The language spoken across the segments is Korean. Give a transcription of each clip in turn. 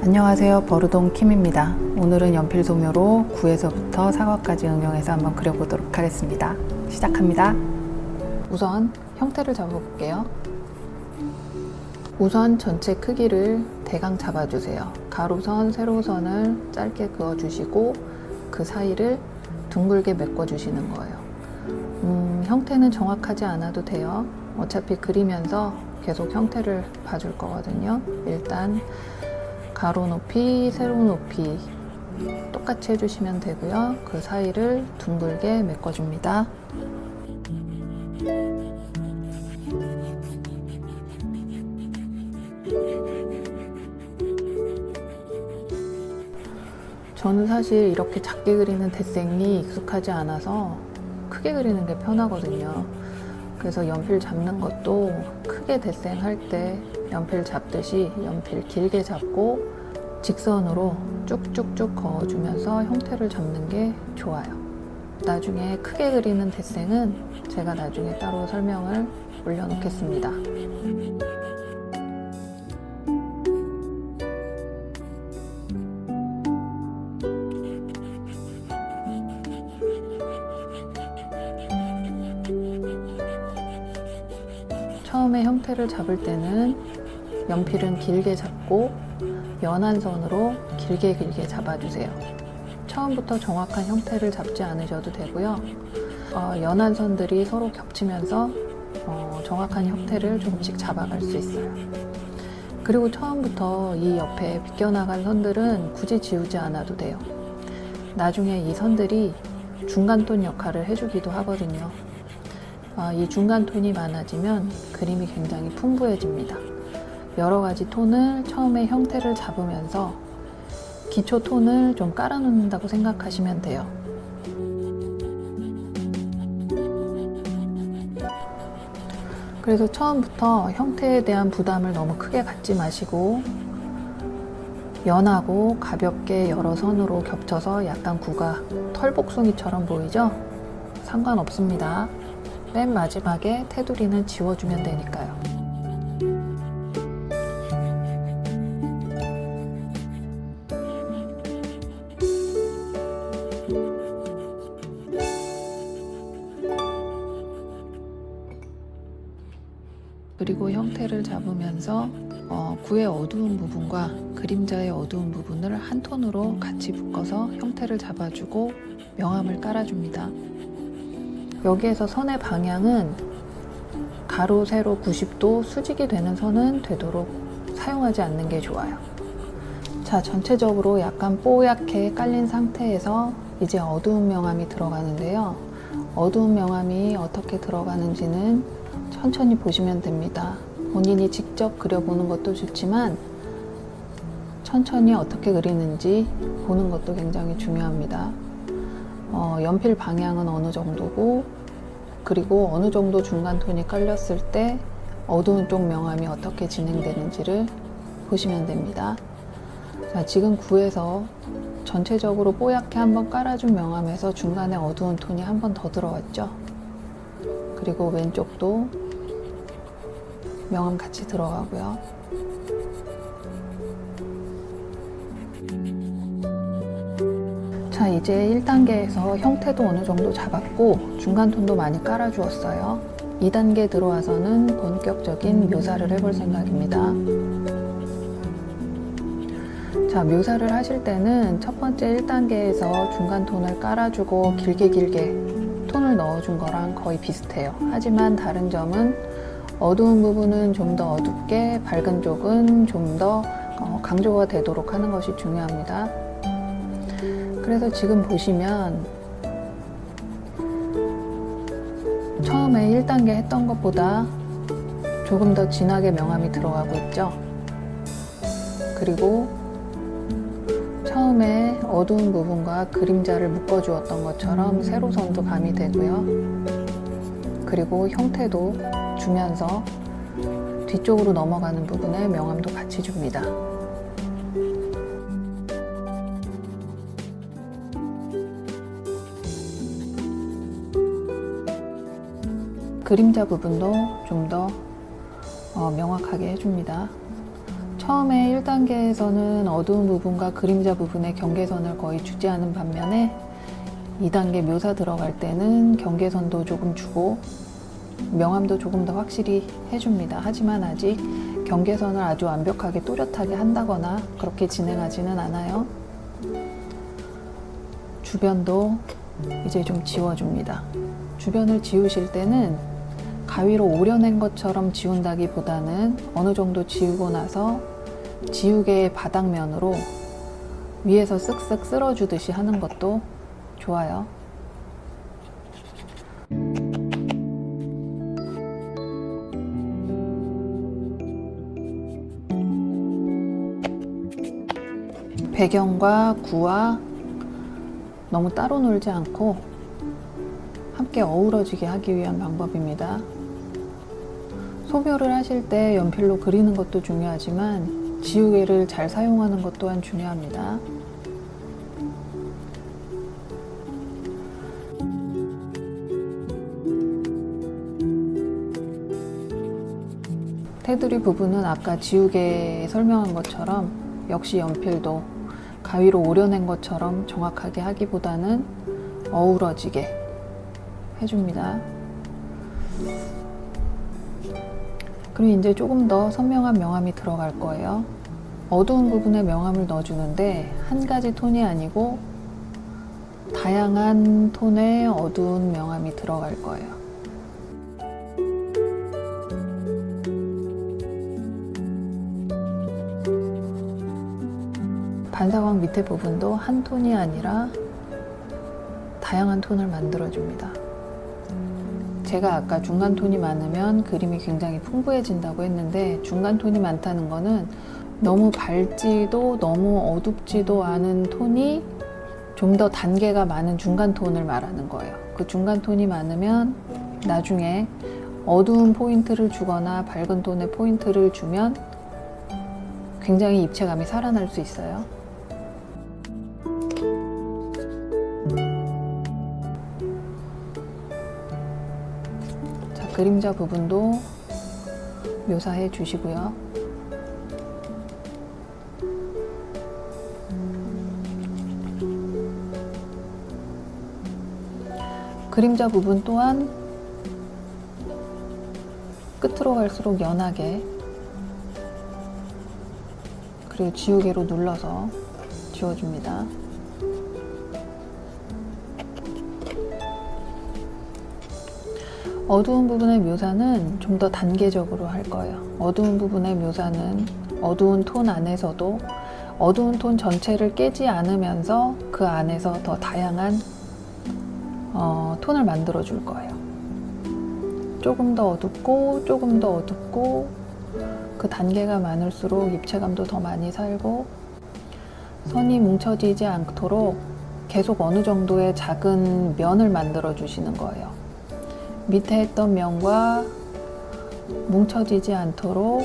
안녕하세요. 버르동 킴입니다. 오늘은 연필 소묘로 구에서부터 사과까지 응용해서 한번 그려보도록 하겠습니다. 시작합니다. 우선 형태를 잡아볼게요. 우선 전체 크기를 대강 잡아주세요. 가로선, 세로선을 짧게 그어주시고 그 사이를 둥글게 메꿔주시는 거예요. 형태는 정확하지 않아도 돼요. 어차피 그리면서 계속 형태를 봐줄 거거든요. 일단 가로 높이, 세로 높이 똑같이 해주시면 되고요. 그 사이를 둥글게 메꿔줍니다. 저는 사실 이렇게 작게 그리는 데생이 익숙하지 않아서 크게 그리는 게 편하거든요. 그래서 연필 잡는 것도 크게 데생할 때 연필 잡듯이 연필 길게 잡고 직선으로 쭉쭉쭉 그어주면서 형태를 잡는 게 좋아요. 나중에 크게 그리는 데생은 제가 나중에 따로 설명을 올려놓겠습니다. 처음에 형태를 잡을 때는 연필은 길게 잡고 연한 선으로 길게 잡아주세요. 처음부터 정확한 형태를 잡지 않으셔도 되고요. 연한 선들이 서로 겹치면서 정확한 형태를 조금씩 잡아갈 수 있어요. 그리고 처음부터 이 옆에 비껴나간 선들은 굳이 지우지 않아도 돼요. 나중에 이 선들이 중간톤 역할을 해주기도 하거든요. 이 중간 톤이 많아지면 그림이 굉장히 풍부해집니다. 여러 가지 톤을 처음에 형태를 잡으면서 기초 톤을 좀 깔아놓는다고 생각하시면 돼요. 그래서 처음부터 형태에 대한 부담을 너무 크게 갖지 마시고 연하고 가볍게 여러 선으로 겹쳐서 약간 구가 털복숭이처럼 보이죠? 상관없습니다. 맨 마지막에 테두리는 지워주면 되니까요. 그리고 형태를 잡으면서 구의 어두운 부분과 그림자의 어두운 부분을 한 톤으로 같이 묶어서 형태를 잡아주고 명암을 깔아줍니다. 여기에서 선의 방향은 가로, 세로 90도 수직이 되는 선은 되도록 사용하지 않는 게 좋아요. 자, 전체적으로 약간 뽀얗게 깔린 상태에서 이제 어두운 명암이 들어가는데요. 어두운 명암이 어떻게 들어가는지는 천천히 보시면 됩니다. 본인이 직접 그려보는 것도 좋지만 천천히 어떻게 그리는지 보는 것도 굉장히 중요합니다. 연필 방향은 어느 정도고 그리고 어느 정도 중간 톤이 깔렸을 때 어두운 쪽 명암이 어떻게 진행되는지를 보시면 됩니다. 자, 지금 구에서 전체적으로 뽀얗게 한번 깔아준 명암에서 중간에 어두운 톤이 한 번 더 들어왔죠. 그리고 왼쪽도 명암 같이 들어가고요. 자, 이제 1단계에서 형태도 어느 정도 잡았고 중간 톤도 많이 깔아주었어요. 2단계 들어와서는 본격적인 묘사를 해볼 생각입니다. 자, 묘사를 하실 때는 첫 번째 1단계에서 중간 톤을 깔아주고 길게 톤을 넣어준 거랑 거의 비슷해요. 하지만 다른 점은 어두운 부분은 좀 더 어둡게, 밝은 쪽은 좀 더 강조가 되도록 하는 것이 중요합니다. 그래서 지금 보시면 처음에 1단계 했던 것보다 조금 더 진하게 명암이 들어가고 있죠. 그리고 처음에 어두운 부분과 그림자를 묶어주었던 것처럼 세로선도 가미되고요. 그리고 형태도 주면서 뒤쪽으로 넘어가는 부분에 명암도 같이 줍니다. 그림자 부분도 좀 더 명확하게 해줍니다. 처음에 1단계에서는 어두운 부분과 그림자 부분의 경계선을 거의 주지 않은 반면에 2단계 묘사 들어갈 때는 경계선도 조금 주고 명암도 조금 더 확실히 해줍니다. 하지만 아직 경계선을 아주 완벽하게 또렷하게 한다거나 그렇게 진행하지는 않아요. 주변도 이제 좀 지워줍니다. 주변을 지우실 때는 가위로 오려낸 것처럼 지운다기보다는 어느 정도 지우고 나서 지우개의 바닥면으로 위에서 쓱쓱 쓸어주듯이 하는 것도 좋아요. 배경과 구와 너무 따로 놀지 않고 함께 어우러지게 하기 위한 방법입니다. 소묘를 하실 때 연필로 그리는 것도 중요하지만 지우개를 잘 사용하는 것 또한 중요합니다. 테두리 부분은 아까 지우개에 설명한 것처럼 역시 연필도 가위로 오려낸 것처럼 정확하게 하기보다는 어우러지게 해줍니다. 그리고 이제 조금 더 선명한 명암이 들어갈 거예요. 어두운 부분에 명암을 넣어주는데 한 가지 톤이 아니고 다양한 톤의 어두운 명암이 들어갈 거예요. 반사광 밑에 부분도 한 톤이 아니라 다양한 톤을 만들어줍니다. 제가 아까 중간 톤이 많으면 그림이 굉장히 풍부해진다고 했는데 중간 톤이 많다는 거는 너무 밝지도 너무 어둡지도 않은 톤이 좀 더 단계가 많은 중간 톤을 말하는 거예요. 그 중간 톤이 많으면 나중에 어두운 포인트를 주거나 밝은 톤의 포인트를 주면 굉장히 입체감이 살아날 수 있어요. 그림자 부분도 묘사해 주시고요. 그림자 부분 또한 끝으로 갈수록 연하게 그리고 지우개로 눌러서 지워줍니다. 어두운 부분의 묘사는 좀 더 단계적으로 할 거예요. 어두운 부분의 묘사는 어두운 톤 안에서도 어두운 톤 전체를 깨지 않으면서 그 안에서 더 다양한 톤을 만들어 줄 거예요. 조금 더 어둡고 조금 더 어둡고 그 단계가 많을수록 입체감도 더 많이 살고 선이 뭉쳐지지 않도록 계속 어느 정도의 작은 면을 만들어 주시는 거예요. 밑에 했던 면과 뭉쳐지지 않도록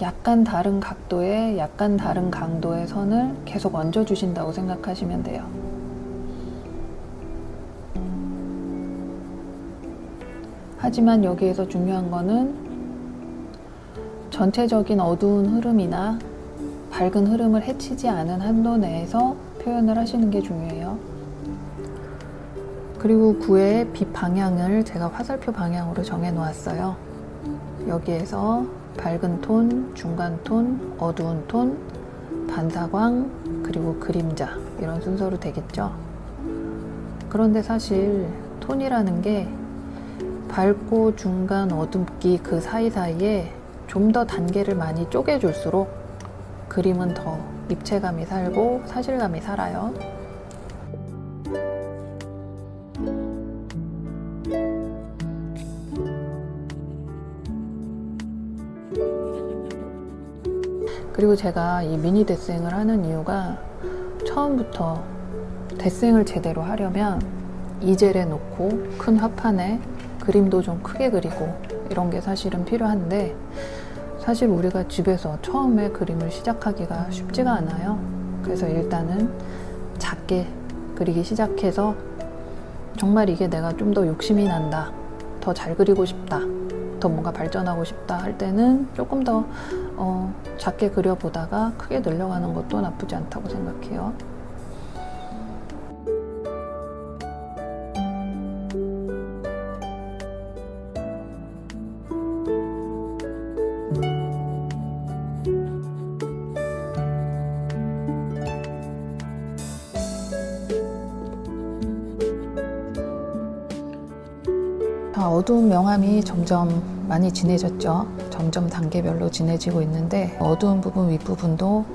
약간 다른 각도의 약간 다른 강도의 선을 계속 얹어 주신다고 생각하시면 돼요. 하지만 여기에서 중요한 거는 전체적인 어두운 흐름이나 밝은 흐름을 해치지 않은 한도 내에서 표현을 하시는 게 중요해요. 그리고 구의 빛 방향을 제가 화살표 방향으로 정해 놓았어요. 여기에서 밝은 톤, 중간 톤, 어두운 톤, 반사광, 그리고 그림자 이런 순서로 되겠죠. 그런데 사실 톤이라는 게 밝고 중간 어둡기 그 사이사이에 좀 더 단계를 많이 쪼개줄수록 그림은 더 입체감이 살고 사실감이 살아요. 그리고 제가 이 미니 데생을 하는 이유가 처음부터 데생을 제대로 하려면 이젤에 놓고 큰 화판에 그림도 좀 크게 그리고 이런 게 사실은 필요한데 사실 우리가 집에서 처음에 그림을 시작하기가 쉽지가 않아요. 그래서 일단은 작게 그리기 시작해서 정말 이게 내가 좀 더 욕심이 난다, 더 잘 그리고 싶다, 더 더 뭔가 발전하고 싶다 할 때는 조금 더 작게 그려보다가 크게 늘려가는 것도 나쁘지 않다고 생각해요. 어두운 명암이 점점 많이 진해졌죠. 점점 단계별로 진해지고 있는데 어두운 부분 윗부분도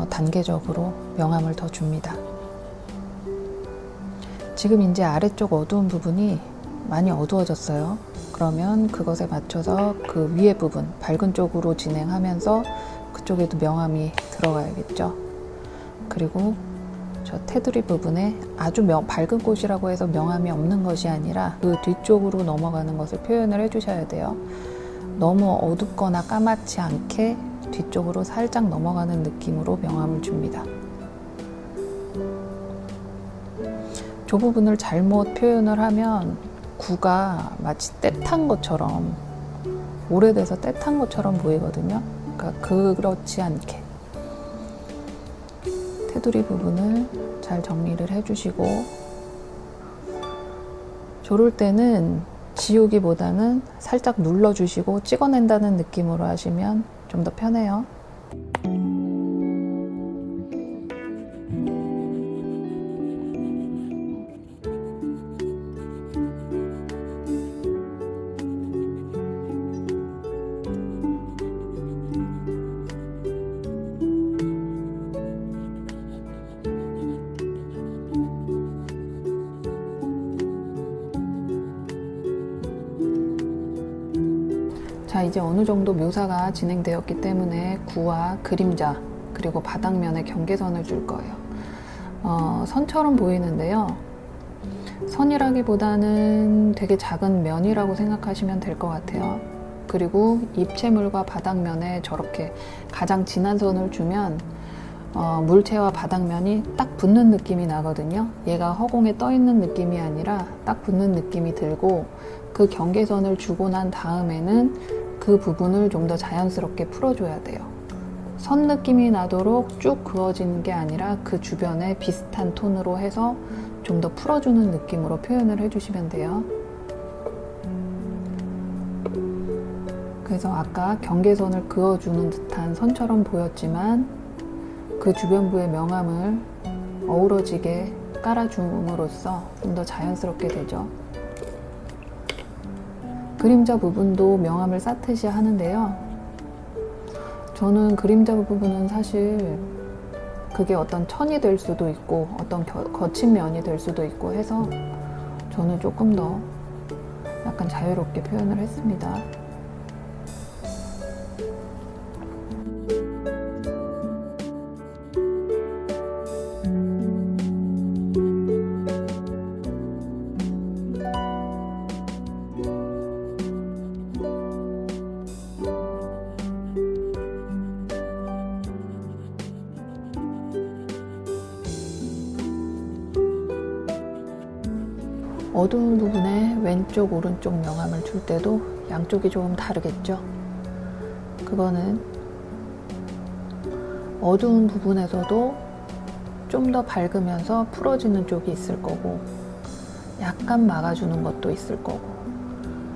단계적으로 명암을 더 줍니다. 지금 이제 아래쪽 어두운 부분이 많이 어두워졌어요. 그러면 그것에 맞춰서 그 위에 부분 밝은 쪽으로 진행하면서 그쪽에도 명암이 들어가야겠죠. 그리고 저 테두리 부분에 아주 밝은 곳이라고 해서 명암이 없는 것이 아니라 그 뒤쪽으로 넘어가는 것을 표현을 해주셔야 돼요. 너무 어둡거나 까맣지 않게 뒤쪽으로 살짝 넘어가는 느낌으로 명암을 줍니다. 저 부분을 잘못 표현을 하면 구가 마치 때 탄 것처럼, 오래돼서 때 탄 것처럼 보이거든요. 그러니까 그렇지 않게 테두리 부분을 잘 정리를 해주시고, 조를 때는 지우기보다는 살짝 눌러주시고 찍어낸다는 느낌으로 하시면 좀 더 편해요. 자, 이제 어느 정도 묘사가 진행되었기 때문에 구와 그림자 그리고 바닥면에 경계선을 줄 거예요. 선처럼 보이는데요. 선이라기보다는 되게 작은 면이라고 생각하시면 될 것 같아요. 그리고 입체물과 바닥면에 저렇게 가장 진한 선을 주면 물체와 바닥면이 딱 붙는 느낌이 나거든요. 얘가 허공에 떠 있는 느낌이 아니라 딱 붙는 느낌이 들고, 그 경계선을 주고 난 다음에는 그 부분을 좀 더 자연스럽게 풀어줘야 돼요. 선 느낌이 나도록 쭉 그어지는 게 아니라 그 주변에 비슷한 톤으로 해서 좀 더 풀어주는 느낌으로 표현을 해주시면 돼요. 그래서 아까 경계선을 그어주는 듯한 선처럼 보였지만 그 주변부의 명암을 어우러지게 깔아줌으로써 좀 더 자연스럽게 되죠. 그림자 부분도 명암을 쌓듯이 하는데요. 저는 그림자 부분은 사실 그게 어떤 천이 될 수도 있고 어떤 거친 면이 될 수도 있고 해서 저는 조금 더 약간 자유롭게 표현을 했습니다. 어두운 부분에 왼쪽 오른쪽 명암을 줄 때도 양쪽이 조금 다르겠죠. 그거는 어두운 부분에서도 좀 더 밝으면서 풀어지는 쪽이 있을 거고, 약간 막아주는 것도 있을 거고,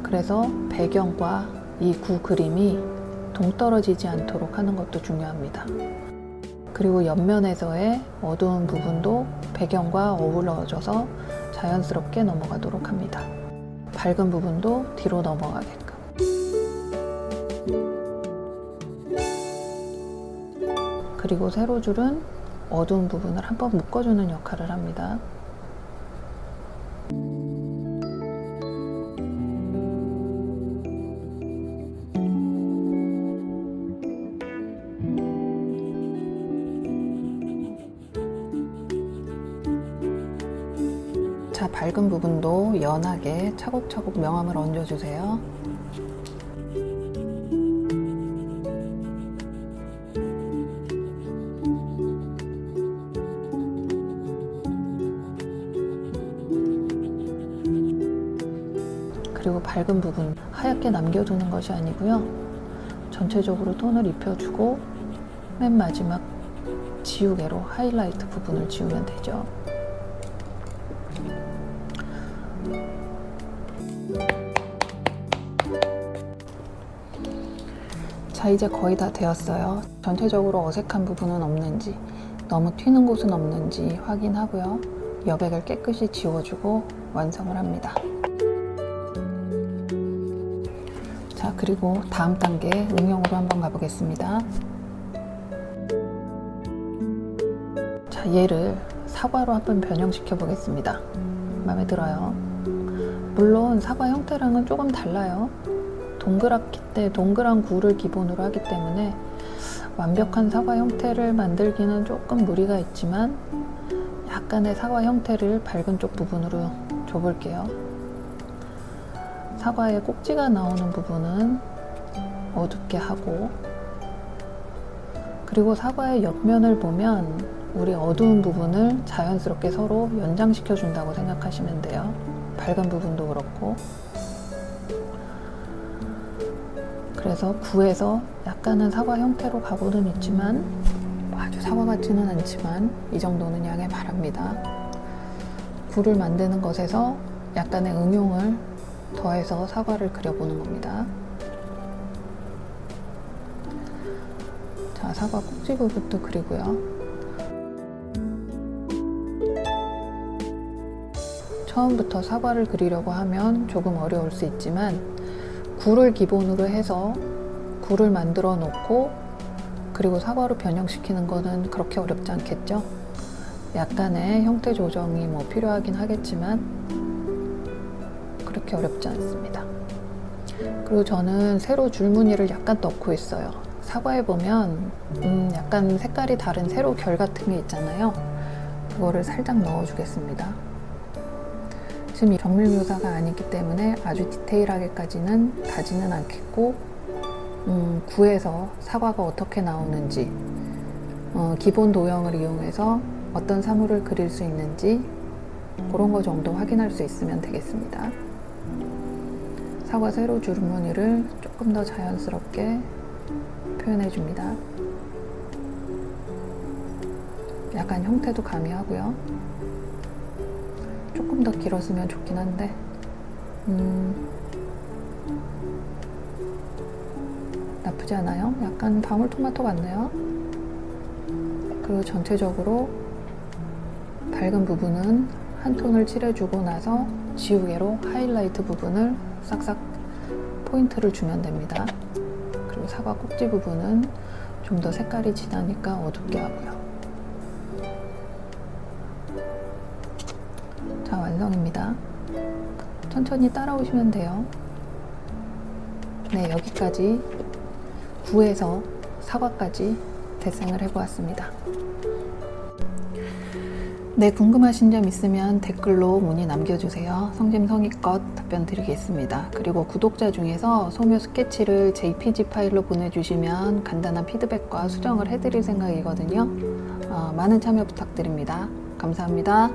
그래서 배경과 이 구 그림이 동떨어지지 않도록 하는 것도 중요합니다. 그리고 옆면에서의 어두운 부분도 배경과 어우러져서 자연스럽게 넘어가도록 합니다. 밝은 부분도 뒤로 넘어가게끔. 그리고 세로줄은 어두운 부분을 한번 묶어주는 역할을 합니다. 자, 밝은 부분도 연하게 차곡차곡 명암을 얹어주세요. 그리고 밝은 부분 하얗게 남겨두는 것이 아니고요. 전체적으로 톤을 입혀주고 맨 마지막 지우개로 하이라이트 부분을 지우면 되죠. 자, 이제 거의 다 되었어요. 전체적으로 어색한 부분은 없는지, 너무 튀는 곳은 없는지 확인하고요. 여백을 깨끗이 지워주고 완성을 합니다. 자, 그리고 다음 단계 응용으로 한번 가보겠습니다. 자, 얘를 사과로 한번 변형시켜 보겠습니다. 마음에 들어요. 물론 사과 형태랑은 조금 달라요. 동그란 굴을 기본으로 하기 때문에 완벽한 사과 형태를 만들기는 조금 무리가 있지만 약간의 사과 형태를 밝은 쪽 부분으로 줘볼게요. 사과의 꼭지가 나오는 부분은 어둡게 하고, 그리고 사과의 옆면을 보면 우리 어두운 부분을 자연스럽게 서로 연장시켜 준다고 생각하시면 돼요. 밝은 부분도 그렇고. 그래서 굴에서 약간은 사과 형태로 가고는 있지만 아주 사과 같지는 않지만 이 정도는 양해 바랍니다. 굴을 만드는 것에서 약간의 응용을 더해서 사과를 그려보는 겁니다. 자, 사과 꼭지 부분도 그리고요. 처음부터 사과를 그리려고 하면 조금 어려울 수 있지만 굴을 기본으로 해서 굴을 만들어 놓고 그리고 사과로 변형시키는 거는 그렇게 어렵지 않겠죠? 약간의 형태 조정이 필요하긴 하겠지만 그렇게 어렵지 않습니다. 그리고 저는 세로 줄무늬를 약간 넣고 있어요. 사과에 보면 약간 색깔이 다른 세로 결 같은 게 있잖아요. 그거를 살짝 넣어주겠습니다. 지금 정밀 묘사가 아니기 때문에 아주 디테일하게까지는 가지는 않겠고, 구에서 사과가 어떻게 나오는지, 기본 도형을 이용해서 어떤 사물을 그릴 수 있는지 그런 거 정도 확인할 수 있으면 되겠습니다. 사과 세로 줄무늬를 조금 더 자연스럽게 표현해 줍니다. 약간 형태도 가미하고요. 조금 더 길었으면 좋긴 한데 나쁘지 않아요. 약간 방울토마토 같네요. 그리고 전체적으로 밝은 부분은 한 톤을 칠해주고 나서 지우개로 하이라이트 부분을 싹싹 포인트를 주면 됩니다. 그리고 사과 꼭지 부분은 좀 더 색깔이 진하니까 어둡게 하고요. 자, 완성입니다. 천천히 따라오시면 돼요. 네, 여기까지 구에서 사과까지 데생을 해보았습니다. 네, 궁금하신 점 있으면 댓글로 문의 남겨주세요. 성심성의껏 답변 드리겠습니다. 그리고 구독자 중에서 소묘 스케치를 JPG 파일로 보내주시면 간단한 피드백과 수정을 해드릴 생각이거든요. 많은 참여 부탁드립니다. 감사합니다.